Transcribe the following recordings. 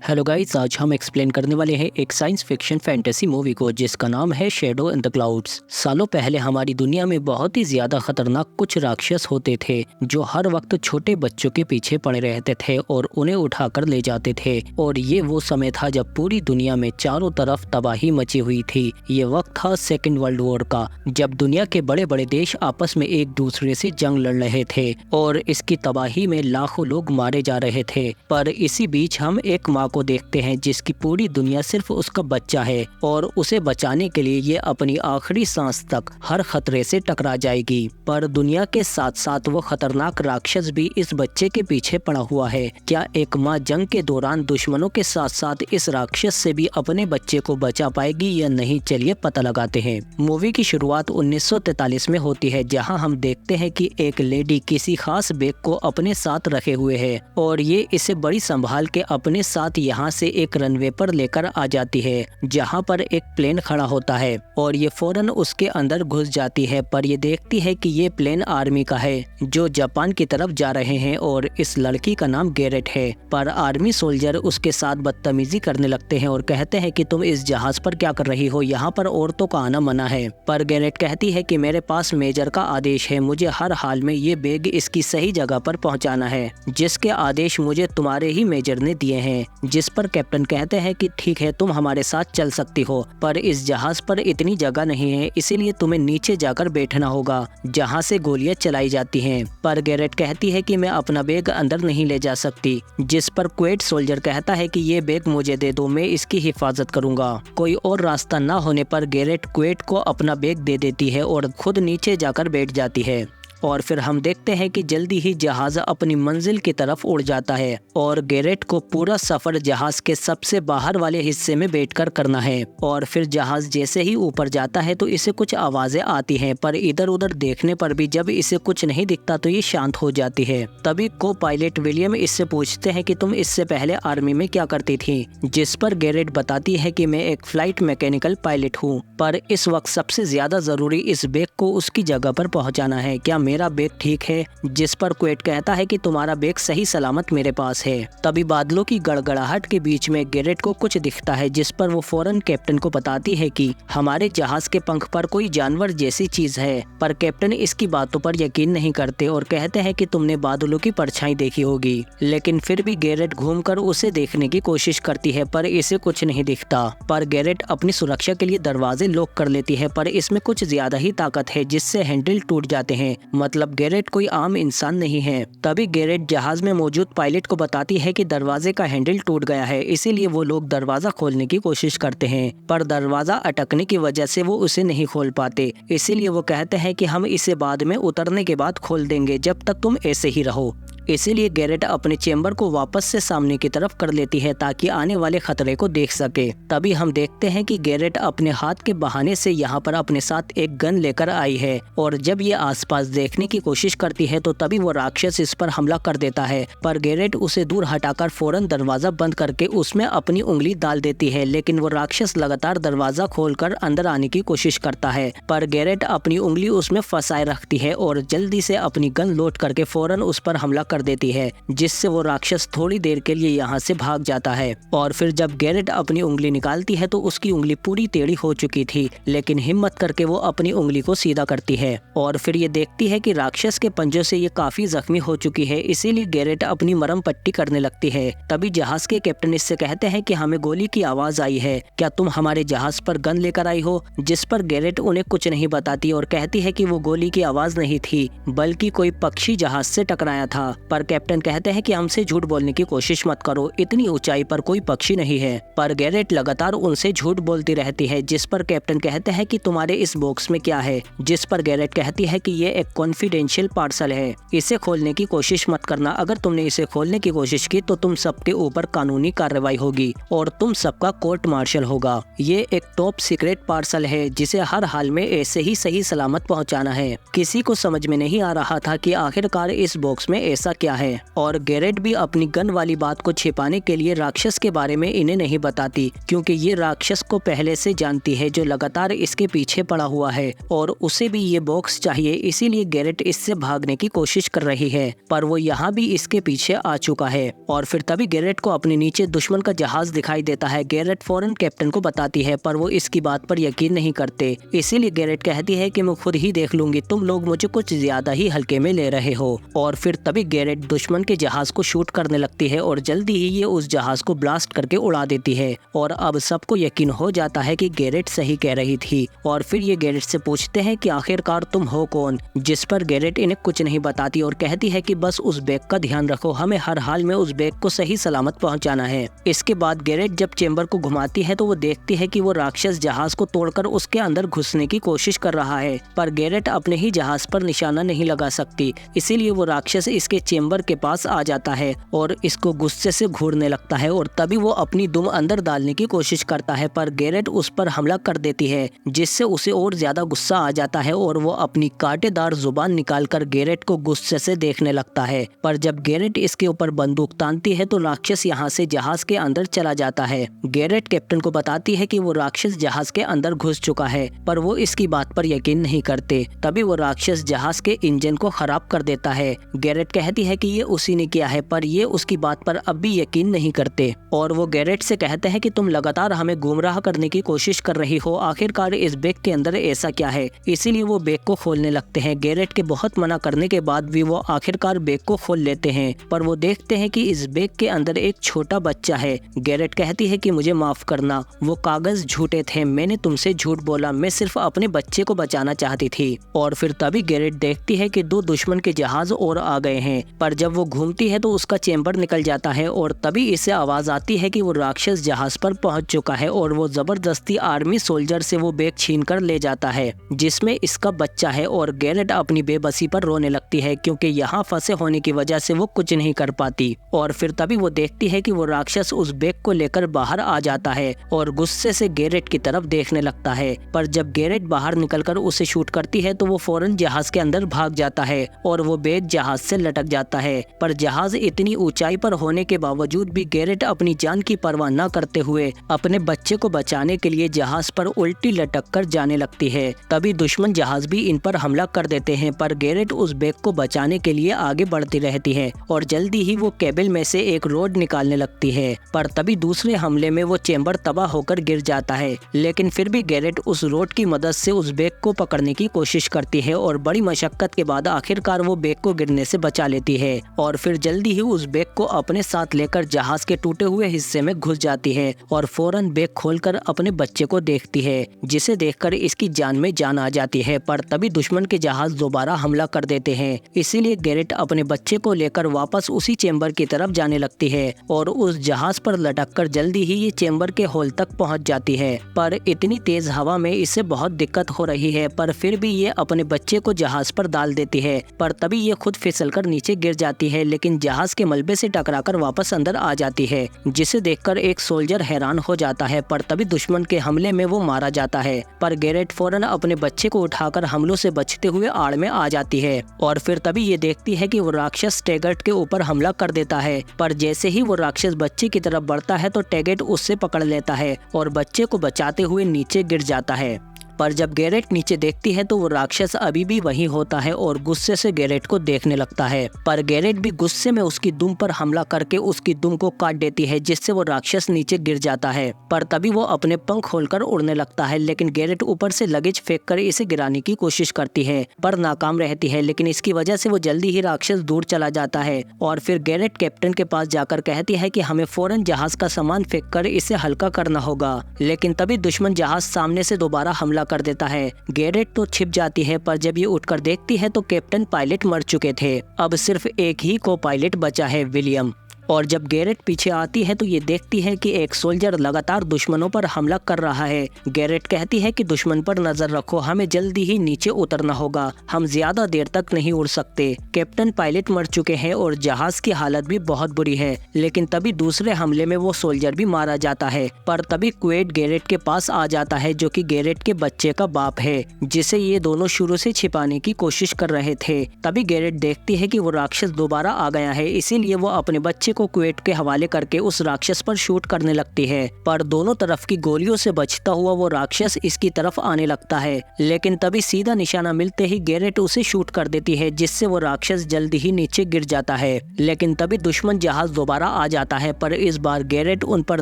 Hello guys, आज हम explain करने वाले हैं एक साइंस फिक्शन फैंटेसी मूवी को जिसका नाम है शैडो इन द क्लाउड्स। सालों पहले हमारी दुनिया में बहुत ही ज्यादा खतरनाक कुछ राक्षस होते थे जो हर वक्त छोटे बच्चों के पीछे पड़े रहते थे और उन्हें उठाकर ले जाते थे। और ये वो समय था जब पूरी दुनिया में चारों तरफ तबाही मची हुई थी। ये वक्त था सेकेंड वर्ल्ड वॉर का, जब दुनिया के बड़े बड़े देश आपस में एक दूसरे से जंग लड़ रहे थे और इसकी तबाही में लाखों लोग मारे जा रहे थे। पर इसी बीच हम एक माँ को देखते हैं जिसकी पूरी दुनिया सिर्फ उसका बच्चा है और उसे बचाने के लिए ये अपनी आखिरी सांस तक हर खतरे से टकरा जाएगी। पर दुनिया के साथ साथ वो खतरनाक राक्षस भी इस बच्चे के पीछे पड़ा हुआ है। क्या एक माँ जंग के दौरान दुश्मनों के साथ साथ इस राक्षस से भी अपने बच्चे को बचा पाएगी या नहीं? चलिए पता लगाते हैं। मूवी की शुरुआत 1943 में होती है, जहां हम देखते हैं कि एक लेडी किसी खास बैग को अपने साथ रखे हुए है और ये इसे बड़ी संभाल के अपने साथ यहाँ से एक रनवे पर लेकर आ जाती है, जहाँ पर एक प्लेन खड़ा होता है और ये फौरन उसके अंदर घुस जाती है। पर ये देखती है कि ये प्लेन आर्मी का है जो जापान की तरफ जा रहे हैं और इस लड़की का नाम गैरेट है। पर आर्मी सोल्जर उसके साथ बदतमीजी करने लगते हैं और कहते हैं कि तुम इस जहाज पर क्या कर रही हो, यहाँ पर औरतों का आना मना है। पर गैरेट कहती है कि मेरे पास मेजर का आदेश है, मुझे हर हाल में ये बैग इसकी सही जगह पर पहुँचाना है, जिसके आदेश मुझे तुम्हारे ही मेजर ने दिए हैं। जिस पर कैप्टन कहते हैं कि ठीक है, तुम हमारे साथ चल सकती हो, पर इस जहाज पर इतनी जगह नहीं है, इसीलिए तुम्हें नीचे जाकर बैठना होगा जहां से गोलियां चलाई जाती हैं। पर गैरेट कहती है कि मैं अपना बैग अंदर नहीं ले जा सकती, जिस पर क्वेट सोल्जर कहता है कि ये बैग मुझे दे दो, मैं इसकी हिफाजत करूंगा। कोई और रास्ता न होने पर गैरेट क्वेट को अपना बैग दे देती है और खुद नीचे जाकर बैठ जाती है। और फिर हम देखते हैं कि जल्दी ही जहाज अपनी मंजिल की तरफ उड़ जाता है और गैरेट को पूरा सफर जहाज के सबसे बाहर वाले हिस्से में बैठकर करना है। और फिर जहाज जैसे ही ऊपर जाता है तो इसे कुछ आवाजें आती हैं, पर इधर उधर देखने पर भी जब इसे कुछ नहीं दिखता तो ये शांत हो जाती है। तभी को पायलट विलियम इससे पूछते हैं कि तुम इससे पहले आर्मी में क्या करती थी, जिस पर गैरेट बताती है कि मैं एक फ्लाइट मैकेनिकल पायलट हूँ, पर इस वक्त सबसे ज्यादा जरूरी इस बैग को उसकी जगह पर पहुँचाना है। क्या मेरा बैग ठीक है? जिस पर क्वेट कहता है कि तुम्हारा बैग सही सलामत मेरे पास है। तभी बादलों की गड़गड़ाहट के बीच में गैरेट को कुछ दिखता है, जिस पर वो फौरन कैप्टन को बताती है कि हमारे जहाज के पंख पर कोई जानवर जैसी चीज है। पर कैप्टन इसकी बातों पर यकीन नहीं करते और कहते हैं कि तुमने बादलों की परछाई देखी होगी। लेकिन फिर भी गैरेट घूमकर उसे देखने की कोशिश करती है, पर इसे कुछ नहीं दिखता। पर गैरेट अपनी सुरक्षा के लिए दरवाजे लॉक कर लेती है, पर इसमें कुछ ज्यादा ही ताकत है जिससे हैंडल टूट जाते हैं। मतलब गैरेट कोई आम इंसान नहीं है। तभी गैरेट जहाज में मौजूद पायलट को बताती है कि दरवाजे का हैंडल टूट गया है, इसीलिए वो लोग दरवाजा खोलने की कोशिश करते हैं, पर दरवाजा अटकने की वजह से वो उसे नहीं खोल पाते। इसीलिए वो कहते हैं कि हम इसे बाद में उतरने के बाद खोल देंगे, जब तक तुम ऐसे ही रहो। इसीलिए गैरेट अपने चेंबर को वापस से सामने की तरफ कर लेती है ताकि आने वाले खतरे को देख सके। तभी हम देखते हैं कि गैरेट अपने हाथ के बहाने से यहाँ पर अपने साथ एक गन लेकर आई है और जब ये आसपास देखने की कोशिश करती है तो तभी वो राक्षस इस पर हमला कर देता है। पर गैरेट उसे दूर हटाकर फौरन दरवाजा बंद करके उसमें अपनी उंगली डाल देती है, लेकिन वो राक्षस लगातार दरवाजा खोलकर अंदर आने की कोशिश करता है। पर गैरेट अपनी उंगली उसमें फंसाए रखती है और जल्दी से अपनी गन लोड करके फौरन उस पर हमला कर देती है, जिससे वो राक्षस थोड़ी देर के लिए यहाँ से भाग जाता है। और फिर जब गैरेट अपनी उंगली निकालती है तो उसकी उंगली पूरी टेढ़ी हो चुकी थी, लेकिन हिम्मत करके वो अपनी उंगली को सीधा करती है और फिर ये देखती है कि राक्षस के पंजों से ये काफी जख्मी हो चुकी है, इसीलिए गैरेट अपनी मरहम पट्टी करने लगती है। तभी जहाज के कैप्टन इससे कहते हैं कि हमें गोली की आवाज आई है, क्या तुम हमारे जहाज पर गन लेकर आई हो? जिस पर गैरेट उन्हें कुछ नहीं बताती और कहती है कि वो गोली की आवाज नहीं थी, बल्कि कोई पक्षी जहाज से टकराया था। पर कैप्टन कहते हैं कि हमसे झूठ बोलने की कोशिश मत करो, इतनी ऊंचाई पर कोई पक्षी नहीं है। पर गैरेट लगातार उनसे झूठ बोलती रहती है, जिस पर कैप्टन कहते हैं कि तुम्हारे इस बॉक्स में क्या है? जिस पर गैरेट कहती है कि ये एक कॉन्फिडेंशियल पार्सल है, इसे खोलने की कोशिश मत करना, अगर तुमने इसे खोलने की कोशिश की तो तुम सबके ऊपर कानूनी कार्रवाई होगी और तुम सबका कोर्ट मार्शल होगा। ये एक टॉप सीक्रेट पार्सल है जिसे हर हाल में ऐसे ही सही सलामत पहुंचाना है। किसी को समझ में नहीं आ रहा था कि आखिरकार इस बॉक्स में ऐसा क्या है। और गैरेट भी अपनी गन वाली बात को छिपाने के लिए राक्षस के बारे में इन्हें नहीं बताती, क्योंकि ये राक्षस को पहले से जानती है जो लगातार इसके पीछे पड़ा हुआ है और उसे भी ये बॉक्स चाहिए, इसीलिए गैरेट इससे भागने की कोशिश कर रही है, पर वो यहाँ भी इसके पीछे आ चुका है। और फिर तभी गैरेट को अपने नीचे दुश्मन का जहाज दिखाई देता है। गैरेट फौरन कैप्टन को बताती है, पर वो इसकी बात पर यकीन नहीं करते, इसीलिए गैरेट कहती है कि मैं खुद ही देख लूंगी, तुम लोग मुझे कुछ ज्यादा ही हल्के में ले रहे हो। और फिर तभी गैरेट दुश्मन के जहाज को शूट करने लगती है और जल्दी ही ये उस जहाज को ब्लास्ट करके उड़ा देती है। और अब सबको यकीन हो जाता है कि गैरेट सही कह रही थी। और फिर ये गैरेट से पूछते हैं कि आखिरकार तुम हो कौन, जिस पर गैरेट इन्हें कुछ नहीं बताती और कहती है कि बस उस बैग का ध्यान रखो, हमें हर हाल में उस बैग को सही सलामत पहुंचाना है। इसके बाद गैरेट जब चेंबर को घुमाती है तो वो देखती है कि वो राक्षस जहाज को तोड़कर उसके अंदर घुसने की कोशिश कर रहा है, पर गैरेट अपने ही जहाज पर निशाना नहीं लगा सकती, इसीलिए वो राक्षस इसके चेंबर के पास आ जाता है और इसको गुस्से से घूरने लगता है। और तभी वो अपनी दुम अंदर डालने की कोशिश करता है, पर गैरेट उस पर हमला कर देती है, जिससे उसे और ज्यादा गुस्सा आ जाता है और वो अपनी कांटेदार जुबान निकालकर गैरेट को गुस्से से देखने लगता है। पर जब गैरेट इसके ऊपर बंदूक तानती है तो राक्षस यहाँ से जहाज के अंदर चला जाता है। गैरेट कैप्टन को बताती है कि वो राक्षस जहाज के अंदर घुस चुका है, पर वो इसकी बात पर यकीन नहीं करते। तभी वो राक्षस जहाज के इंजन को खराब कर देता है। गैरेट कहती है कि ये उसी ने किया है, पर ये उसकी बात पर अब भी यकीन नहीं करते और वो गैरेट से कहते हैं कि तुम लगातार हमें गुमराह करने की कोशिश कर रही हो, आखिरकार इस बैग के अंदर ऐसा क्या है। इसीलिए वो बैग को खोलने लगते हैं। गैरेट के बहुत मना करने के बाद भी वो आखिरकार बैग को खोल लेते हैं, पर वो देखते हैं कि इस बैग के अंदर एक छोटा बच्चा है। गैरेट कहती है कि मुझे माफ करना, वो कागज झूठे थे, मैंने तुमसे झूठ बोला, मैं सिर्फ अपने बच्चे को बचाना चाहती थी। और फिर तभी गैरेट देखती है कि दो दुश्मन के जहाज और आ गए हैं, पर जब वो घूमती है तो उसका चेंबर निकल जाता है और तभी इसे आवाज आती है कि वो राक्षस जहाज पर पहुंच चुका है और वो जबरदस्ती आर्मी सोल्जर से वो बैग छीन कर ले जाता है जिसमें इसका बच्चा है। और गैरेट अपनी बेबसी पर रोने लगती है, क्योंकि यहाँ फंसे होने की वजह से वो कुछ नहीं कर पाती। और फिर तभी वो देखती है कि वो राक्षस उस बैग को लेकर बाहर आ जाता है और गुस्से से गैरेट की तरफ देखने लगता है, पर जब गैरेट बाहर निकलकर उसे शूट करती है तो वो फौरन जहाज के अंदर भाग जाता है और वो बैग जहाज से लटक जाता है। पर जहाज इतनी ऊंचाई पर होने के बावजूद भी गैरेट अपनी जान की परवाह न करते हुए अपने बच्चे को बचाने के लिए जहाज पर उल्टी लटक कर जाने लगती है। तभी दुश्मन जहाज भी इन पर हमला कर देते हैं, पर गैरेट उस बैग को बचाने के लिए आगे बढ़ती रहती है और जल्दी ही वो केबल में से एक रोड निकालने लगती है। पर तभी दूसरे हमले में वो चेंबर तबाह होकर गिर जाता है, लेकिन फिर भी गैरेट उस रोड की मदद से उस बैग को पकड़ने की कोशिश करती है और बड़ी मशक्कत के बाद आखिरकार वो बैग को गिरने से बचा लेती है। और फिर जल्दी ही उस बैग को अपने साथ लेकर जहाज के टूटे हुए हिस्से में घुस जाती है और फौरन बैग खोलकर अपने बच्चे को देखती है, जिसे देखकर इसकी जान में जान आ जाती है। पर तभी दुश्मन के जहाज दोबारा हमला कर देते हैं, इसीलिए गैरेट अपने बच्चे को लेकर वापस उसी चेंबर की तरफ जाने लगती है और उस जहाज पर लटककर जल्दी ही ये चेंबर के होल तक पहुंच जाती है। पर इतनी तेज हवा में इसे बहुत दिक्कत हो रही है, पर फिर भी ये अपने बच्चे को जहाज पर डाल देती है। पर तभी ये खुद फिसलकर नीचे गिर जाती है, लेकिन जहाज के मलबे से टकराकर वापस अंदर आ जाती है, जिसे देखकर एक सोल्जर हैरान हो जाता है। पर तभी दुश्मन के हमले में वो मारा जाता है, पर गैरेट फौरन अपने बच्चे को उठाकर हमलों से बचते हुए आड़ में आ जाती है। और फिर तभी ये देखती है कि वो राक्षस टैगेट के ऊपर हमला कर देता है, पर जैसे ही वो राक्षस बच्चे की तरफ बढ़ता है तो टैगेट उससे पकड़ लेता है और बच्चे को बचाते हुए नीचे गिर जाता है। पर जब गैरेट नीचे देखती है तो वो राक्षस अभी भी वहीं होता है और गुस्से से गैरेट को देखने लगता है। पर गैरेट भी गुस्से में उसकी दुम पर हमला करके उसकी दुम को काट देती है, जिससे वो राक्षस नीचे गिर जाता है। पर तभी वो अपने पंख खोलकर उड़ने लगता है, लेकिन गैरेट ऊपर से लगेज फेंककर इसे गिराने की कोशिश करती है, पर नाकाम रहती है। लेकिन इसकी वजह से वो जल्दी ही राक्षस दूर चला जाता है और फिर गैरेट कैप्टन के पास जाकर कहती है कि हमें फौरन जहाज का सामान फेंककर इसे हल्का करना होगा। लेकिन तभी दुश्मन जहाज सामने से दोबारा हमला कर देता है। गैरेट तो छिप जाती है, पर जब ये उठकर देखती है तो कैप्टन पायलट मर चुके थे। अब सिर्फ एक ही को पायलट बचा है, विलियम। और जब गैरेट पीछे आती है तो ये देखती है कि एक सोल्जर लगातार दुश्मनों पर हमला कर रहा है। गैरेट कहती है कि दुश्मन पर नजर रखो, हमें जल्दी ही नीचे उतरना होगा, हम ज्यादा देर तक नहीं उड़ सकते। कैप्टन पायलट मर चुके हैं और जहाज की हालत भी बहुत बुरी है। लेकिन तभी दूसरे हमले में वो सोल्जर भी मारा जाता है। पर तभी क्वेड गैरेट के पास आ जाता है, जो कि गैरेट के बच्चे का बाप है, जिसे ये दोनों शुरू से छिपाने की कोशिश कर रहे थे। तभी गैरेट देखती है कि वो राक्षस दोबारा आ गया है, इसीलिए वो अपने बच्चे को क्वेड के हवाले करके उस राक्षस पर शूट करने लगती है। पर दोनों तरफ की गोलियों से बचता हुआ वो राक्षस इसकी तरफ आने लगता है। लेकिन तभी सीधा निशाना मिलते ही गैरेट उसे शूट कर देती है, जिससे वो राक्षस जल्दी ही नीचे गिर जाता है। लेकिन तभी दुश्मन जहाज दोबारा आ जाता है, पर इस बार गैरेट उन पर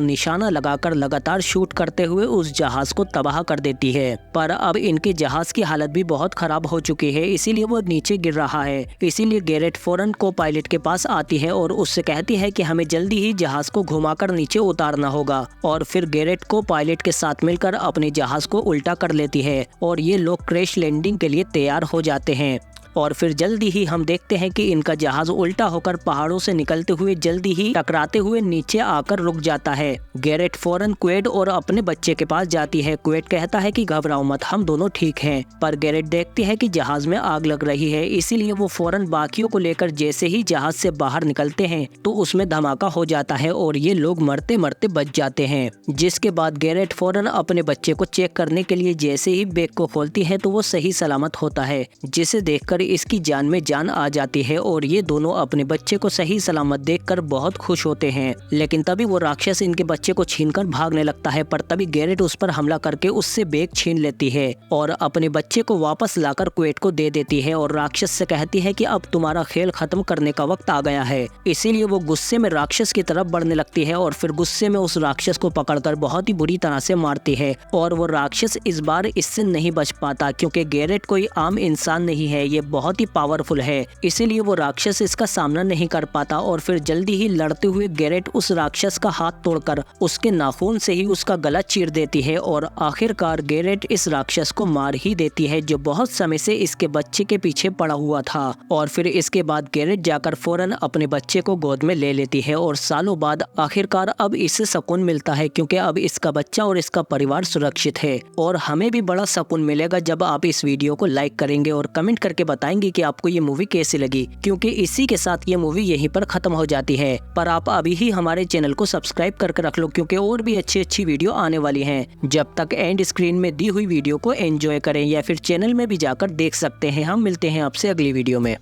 निशाना लगाकर लगातार शूट करते हुए उस जहाज को तबाह कर देती है। पर अब इनके जहाज की हालत भी बहुत खराब हो चुकी है, इसीलिए वो नीचे गिर रहा है। इसीलिए गैरेट फौरन को पायलट के पास आती है और उससे कहती है कि हमें जल्दी ही जहाज को घुमाकर नीचे उतारना होगा। और फिर गैरेट को पायलट के साथ मिलकर अपने जहाज को उल्टा कर लेती है और ये लोग क्रैश लैंडिंग के लिए तैयार हो जाते हैं। और फिर जल्दी ही हम देखते हैं कि इनका जहाज उल्टा होकर पहाड़ों से निकलते हुए जल्दी ही टकराते हुए नीचे आकर रुक जाता है। गैरेट फौरन क्वेड और अपने बच्चे के पास जाती है। क्वेड कहता है कि घबराओ मत, हम दोनों ठीक हैं। पर गैरेट देखती है कि जहाज में आग लग रही है, इसीलिए वो फौरन बाकियों को लेकर जैसे ही जहाज से बाहर निकलते हैं तो उसमें धमाका हो जाता है और ये लोग मरते मरते बच जाते हैं। जिसके बाद गैरेट फौरन अपने बच्चे को चेक करने के लिए जैसे ही बैग को खोलती है तो वो सही सलामत होता है, जिसे देखकर इसकी जान में जान आ जाती है और ये दोनों अपने बच्चे को सही सलामत देखकर बहुत खुश होते हैं। लेकिन तभी वो राक्षस इनके बच्चे को छीनकर भागने लगता है, पर तभी गैरेट उस पर हमला करके उससे बैग छीन लेती है और अपने बच्चे को वापस लाकर क्वेड को दे देती है और राक्षस से कहती है कि अब तुम्हारा खेल खत्म करने का वक्त आ गया है। इसीलिए वो गुस्से में राक्षस की तरफ बढ़ने लगती है और फिर गुस्से में उस राक्षस को पकड़कर बहुत ही बुरी तरह से मारती है। और वो राक्षस इस बार इससे नहीं बच पाता, क्योंकि गैरेट कोई आम इंसान नहीं है, ये बहुत ही पावरफुल है। इसीलिए वो राक्षस इसका सामना नहीं कर पाता और फिर जल्दी ही लड़ते हुए गैरेट उस राक्षस का हाथ तोड़कर उसके नाखून से ही उसका गला चीर देती है और आखिरकार गैरेट इस राक्षस को मार ही देती है, जो बहुत समय से इसके बच्चे के पीछे पड़ा हुआ था। और फिर इसके बाद गैरेट जाकर फौरन अपने बच्चे को गोद में ले लेती है और सालों बाद आखिरकार अब इससे सुकून मिलता है, क्योंकि अब इसका बच्चा और इसका परिवार सुरक्षित है। और हमें भी बड़ा सुकून मिलेगा जब आप इस वीडियो को लाइक करेंगे और कमेंट करके बताएंगे कि आपको ये मूवी कैसी लगी, क्योंकि इसी के साथ ये मूवी यहीं पर खत्म हो जाती है। पर आप अभी ही हमारे चैनल को सब्सक्राइब करके रख लो, क्योंकि और भी अच्छी वीडियो आने वाली हैं। जब तक एंड स्क्रीन में दी हुई वीडियो को एंजॉय करें या फिर चैनल में भी जाकर देख सकते हैं। हम मिलते हैं आपसे अगली वीडियो में।